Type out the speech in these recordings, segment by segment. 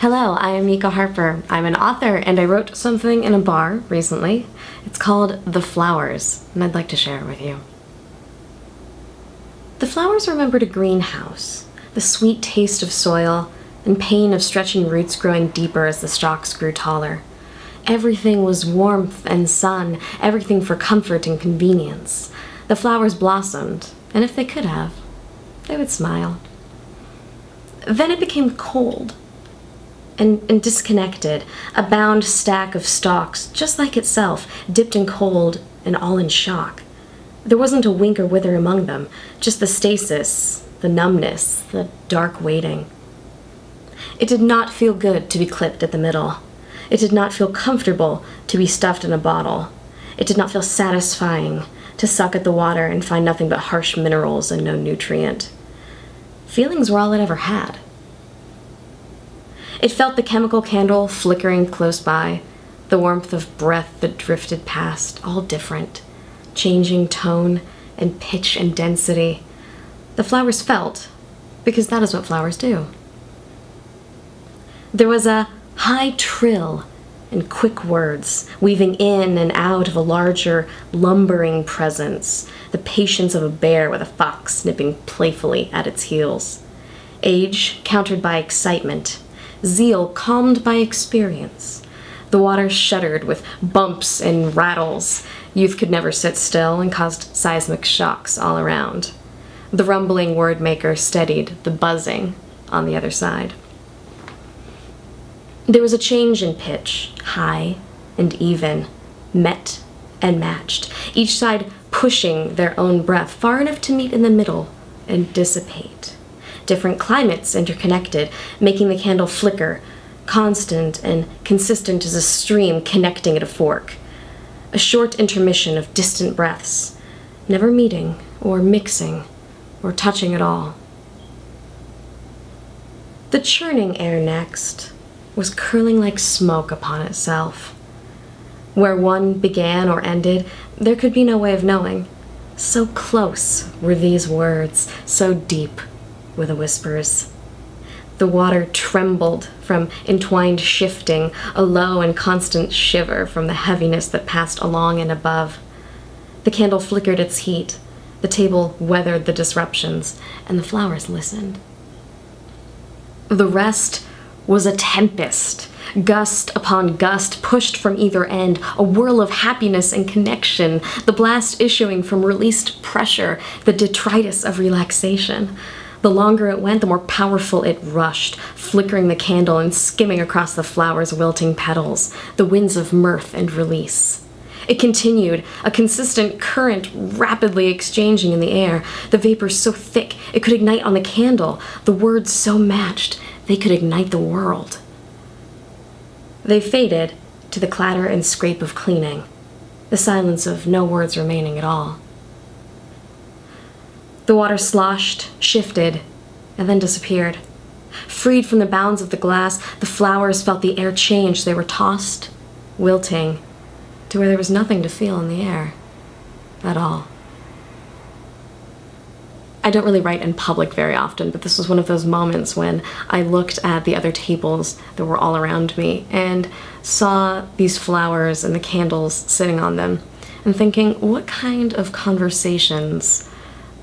Hello, I am Nika Harper. I'm an author and I wrote something in a bar recently. It's called The Flowers, and I'd like to share it with you. The flowers remembered a greenhouse, the sweet taste of soil, and pain of stretching roots growing deeper as the stalks grew taller. Everything was warmth and sun, everything for comfort and convenience. The flowers blossomed, and if they could have, they would smile. Then it became cold and disconnected, a bound stack of stalks, just like itself, dipped in cold and all in shock. There wasn't a wink or wither among them, just the stasis, the numbness, the dark waiting. It did not feel good to be clipped at the middle. It did not feel comfortable to be stuffed in a bottle. It did not feel satisfying to suck at the water and find nothing but harsh minerals and no nutrient. Feelings were all it ever had. It felt the chemical candle flickering close by, the warmth of breath that drifted past, all different, changing tone and pitch and density. The flowers felt, because that is what flowers do. There was a high trill and quick words, weaving in and out of a larger, lumbering presence, the patience of a bear with a fox nipping playfully at its heels. Age countered by excitement, zeal calmed by experience. The water shuddered with bumps and rattles. Youth could never sit still and caused seismic shocks all around. The rumbling word maker steadied the buzzing on the other side. There was a change in pitch, high and even, met and matched, each side pushing their own breath far enough to meet in the middle and dissipate. Different climates interconnected, making the candle flicker, constant and consistent as a stream connecting at a fork. A short intermission of distant breaths, never meeting or mixing or touching at all. The churning air next was curling like smoke upon itself. Where one began or ended, there could be no way of knowing. So close were these words, so deep were the whispers. The water trembled from entwined shifting, a low and constant shiver from the heaviness that passed along and above. The candle flickered its heat, the table weathered the disruptions, and the flowers listened. The rest was a tempest, gust upon gust pushed from either end, a whirl of happiness and connection, the blast issuing from released pressure, the detritus of relaxation. The longer it went, the more powerful it rushed, flickering the candle and skimming across the flowers' wilting petals, the winds of mirth and release. It continued, a consistent current rapidly exchanging in the air, the vapors so thick it could ignite on the candle, the words so matched they could ignite the world. They faded to the clatter and scrape of cleaning, the silence of no words remaining at all. The water sloshed, shifted, and then disappeared. Freed from the bounds of the glass, the flowers felt the air change. They were tossed, wilting, to where there was nothing to feel in the air at all. I don't really write in public very often, but this was one of those moments when I looked at the other tables that were all around me and saw these flowers and the candles sitting on them and thinking, what kind of conversations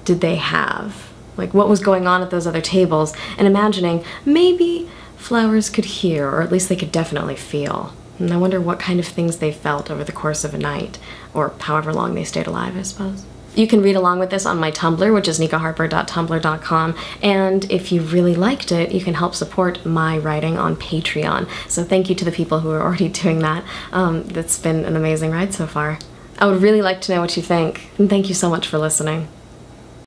did they have? Like, what was going on at those other tables? And imagining maybe flowers could hear, or at least they could definitely feel. And I wonder what kind of things they felt over the course of a night, or however long they stayed alive, I suppose. You can read along with this on my Tumblr, which is nikaharper.tumblr.com, and if you really liked it, you can help support my writing on Patreon. So thank you to the people who are already doing that. That's been an amazing ride so far. I would really like to know what you think, and thank you so much for listening.